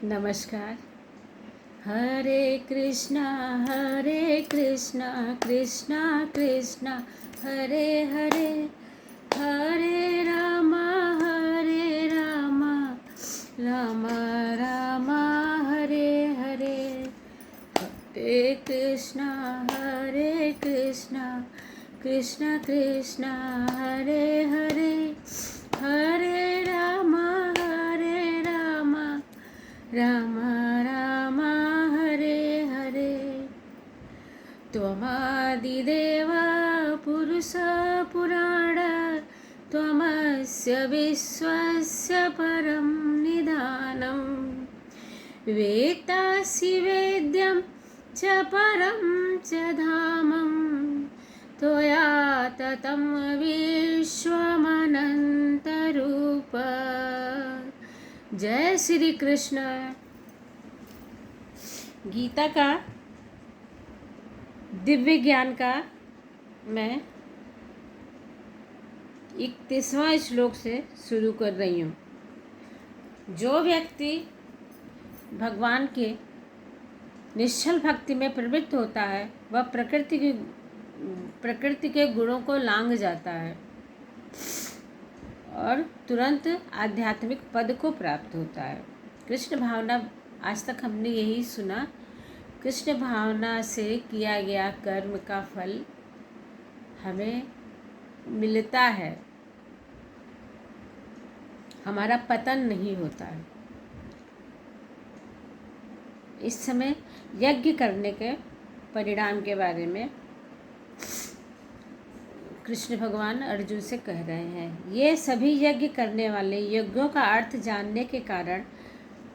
नमस्कार। हरे कृष्णा कृष्णा कृष्णा हरे हरे, हरे रामा राम राम हरे हरे। हरे कृष्णा कृष्णा कृष्णा हरे हरे, हरे राम राम राम हरे हरे। त्वमादिदेव पुरुष पुराण, त्वमस्य विश्वस्य परं निधानं। वेत्तासि वेद्यं च परं च धामं, त्वया ततं विश्वमनन्तरूप। जय श्री कृष्ण। गीता का दिव्य ज्ञान का मैं 31वां श्लोक से शुरू कर रही हूँ। जो व्यक्ति भगवान के निश्चल भक्ति में प्रवृत्त होता है वह प्रकृति के गुणों को लांघ जाता है और तुरंत आध्यात्मिक पद को प्राप्त होता है। कृष्ण भावना, आज तक हमने यही सुना, कृष्ण भावना से किया गया कर्म का फल हमें मिलता है, हमारा पतन नहीं होता है। इस समय यज्ञ करने के परिणाम के बारे में कृष्ण भगवान अर्जुन से कह रहे हैं। ये सभी यज्ञ करने वाले यज्ञों का अर्थ जानने के कारण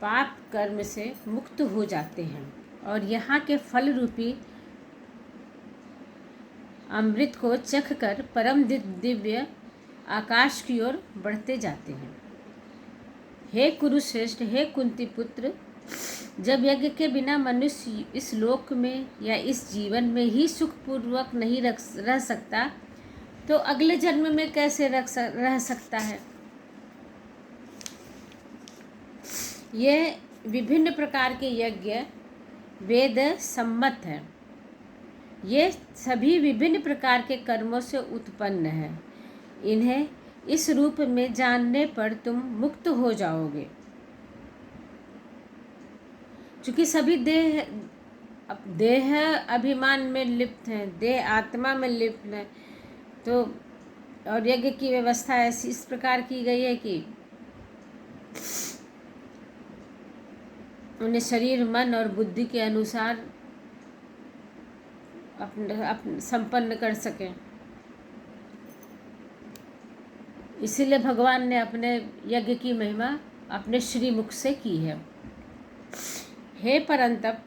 पाप कर्म से मुक्त हो जाते हैं और यहाँ के फल रूपी अमृत को चख कर परम दिव्य आकाश की ओर बढ़ते जाते हैं। हे कुरुश्रेष्ठ, हे कुंती पुत्र, जब यज्ञ के बिना मनुष्य इस लोक में या इस जीवन में ही सुखपूर्वक नहीं रह सकता तो अगले जन्म में कैसे रह सकता है। ये विभिन्न प्रकार के यज्ञ वेद सम्मत हैं। ये सभी विभिन्न प्रकार के कर्मों से उत्पन्न हैं। इन्हें इस रूप में जानने पर तुम मुक्त हो जाओगे। क्योंकि सभी देह अभिमान में लिप्त हैं, देह आत्मा में लिप्त हैं, तो और यज्ञ की व्यवस्था ऐसी इस प्रकार की गई है कि उन्हें शरीर, मन और बुद्धि के अनुसार अपने संपन्न कर सकें। इसीलिए भगवान ने अपने यज्ञ की महिमा अपने श्रीमुख से की है। हे परंतप,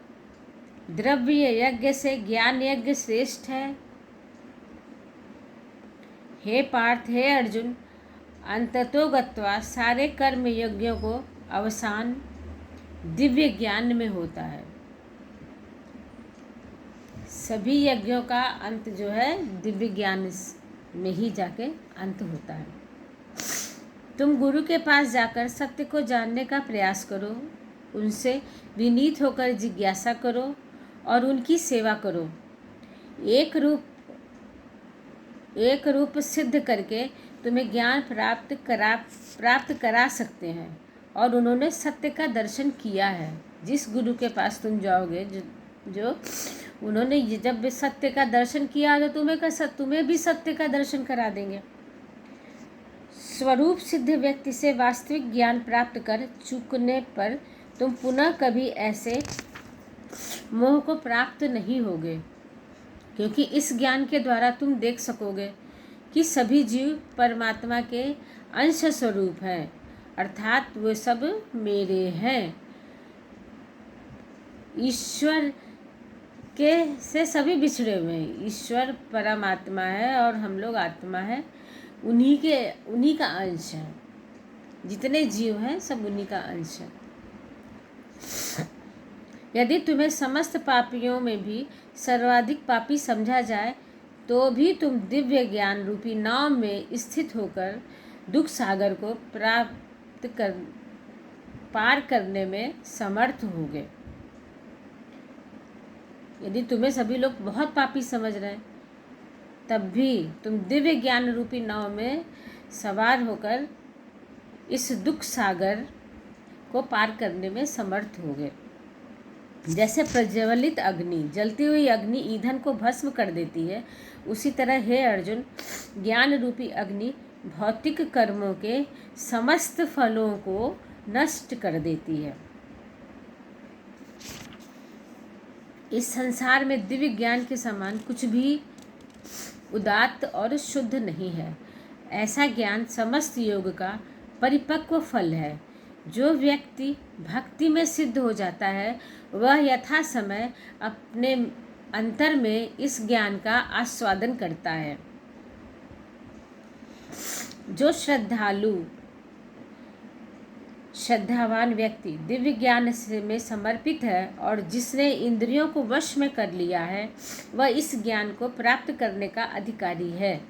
द्रव्य यज्ञ से ज्ञान यज्ञ श्रेष्ठ है। हे पार्थ, हे अर्जुन, अंततो गत्वा सारे कर्म यज्ञों को अवसान दिव्य ज्ञान में होता है। सभी यज्ञों का अंत जो है दिव्य ज्ञान में ही जाके अंत होता है। तुम गुरु के पास जाकर सत्य को जानने का प्रयास करो, उनसे विनीत होकर जिज्ञासा करो और उनकी सेवा करो। एक रूप सिद्ध करके तुम्हें ज्ञान प्राप्त करा सकते हैं और उन्होंने सत्य का दर्शन किया है। जिस गुरु के पास तुम जाओगे, जो उन्होंने जब सत्य का दर्शन किया तो तुम्हें भी सत्य का दर्शन करा देंगे। स्वरूप सिद्ध व्यक्ति से वास्तविक ज्ञान प्राप्त कर चुकने पर तुम पुनः कभी ऐसे मोह को प्राप्त नहीं होगे, क्योंकि इस ज्ञान के द्वारा तुम देख सकोगे कि सभी जीव परमात्मा के अंश स्वरूप हैं, अर्थात वे सब मेरे हैं। ईश्वर के से सभी बिछड़े हुए हैं। ईश्वर परमात्मा है और हम लोग आत्मा है, उन्हीं का अंश है। जितने जीव हैं सब उन्हीं का अंश है। यदि तुम्हें समस्त पापियों में भी सर्वाधिक पापी समझा जाए तो भी तुम दिव्य ज्ञान रूपी नाव में स्थित होकर दुख सागर को पार करने में समर्थ होगे। यदि तुम्हें सभी लोग बहुत पापी समझ रहे हैं, तब भी तुम दिव्य ज्ञान रूपी नाव में सवार होकर इस दुख सागर को पार करने में समर्थ होगे। जैसे प्रज्वलित अग्नि, जलती हुई अग्नि ईंधन को भस्म कर देती है, उसी तरह हे अर्जुन, ज्ञान रूपी अग्नि भौतिक कर्मों के समस्त फलों को नष्ट कर देती है। इस संसार में दिव्य ज्ञान के समान कुछ भी उदात्त और शुद्ध नहीं है। ऐसा ज्ञान समस्त योग का परिपक्व फल है। जो व्यक्ति भक्ति में सिद्ध हो जाता है, वह यथा समय अपने अंतर में इस ज्ञान का आस्वादन करता है। जो श्रद्धावान व्यक्ति दिव्य ज्ञान में समर्पित है और जिसने इंद्रियों को वश में कर लिया है, वह इस ज्ञान को प्राप्त करने का अधिकारी है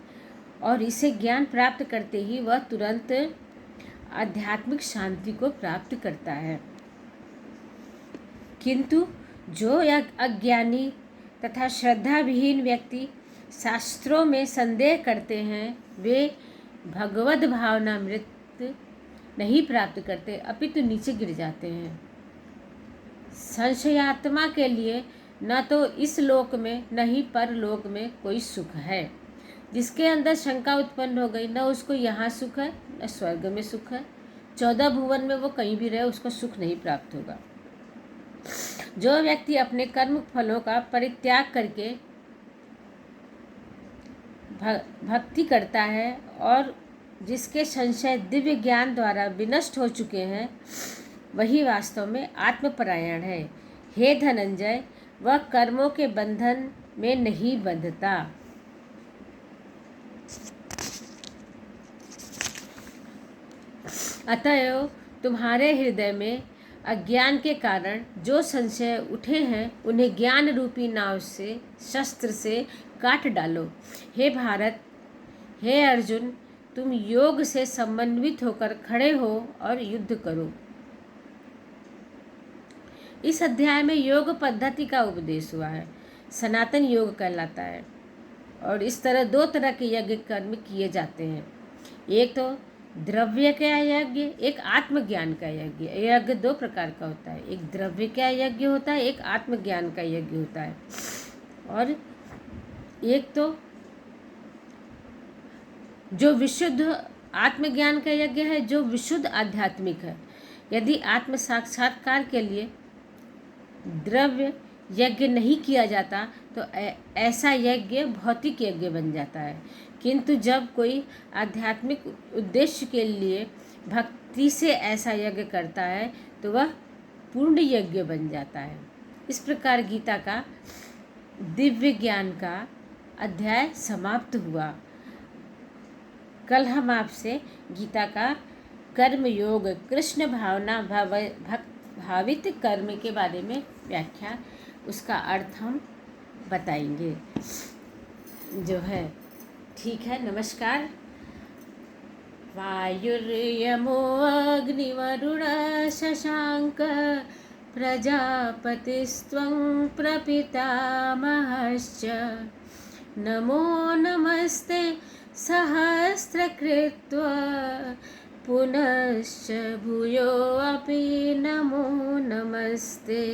और इसे ज्ञान प्राप्त करते ही वह तुरंत आध्यात्मिक शांति को प्राप्त करता है। किंतु जो अज्ञानी तथा श्रद्धा विहीन व्यक्ति शास्त्रों में संदेह करते हैं, वे भगवद भावनामृत नहीं प्राप्त करते, अपितु नीचे गिर जाते हैं। संशयात्मा के लिए न तो इस लोक में न ही परलोक में कोई सुख है। जिसके अंदर शंका उत्पन्न हो गई, न उसको यहाँ सुख है न स्वर्ग में सुख है, 14 भुवन में वो कहीं भी रहे उसको सुख नहीं प्राप्त होगा। जो व्यक्ति अपने कर्म फलों का परित्याग करके भक्ति करता है और जिसके संशय दिव्य ज्ञान द्वारा विनष्ट हो चुके हैं, वही वास्तव में आत्मपरायण है। हे धनंजय, वह कर्मों के बंधन में नहीं बंधता। अतएव तुम्हारे हृदय में अज्ञान के कारण जो संशय उठे हैं, उन्हें ज्ञान रूपी नाव से शस्त्र से काट डालो। हे भारत, हे अर्जुन, तुम योग से समन्वित होकर खड़े हो और युद्ध करो। इस अध्याय में योग पद्धति का उपदेश हुआ है। सनातन योग कहलाता है और इस तरह 2 तरह के यज्ञ कर्म किए जाते हैं। एक तो द्रव्य का यज्ञ, एक आत्मज्ञान का यज्ञ। यज्ञ 2 प्रकार का होता है, एक द्रव्य का यज्ञ होता है, एक आत्मज्ञान का यज्ञ होता है। और एक तो जो विशुद्ध आत्मज्ञान का यज्ञ है, जो विशुद्ध आध्यात्मिक है। यदि आत्म साक्षात्कार के लिए द्रव्य यज्ञ नहीं किया जाता तो ऐसा यज्ञ भौतिक यज्ञ बन जाता है। किंतु जब कोई आध्यात्मिक उद्देश्य के लिए भक्ति से ऐसा यज्ञ करता है तो वह पूर्ण यज्ञ बन जाता है। इस प्रकार गीता का दिव्य ज्ञान का अध्याय समाप्त हुआ। कल हम आपसे गीता का कर्म योग, कृष्ण भावना भावित कर्म के बारे में व्याख्या, उसका अर्थ हम बताएंगे जो है। ठीक है, नमस्कार। वायुर्यमो अग्निवरुण शशांक प्रजापतिस्त्वं प्रपितामहश्च नमो नमस्ते सहस्रकृत्वा पुनश्च भूयोऽपि नमो नमस्ते।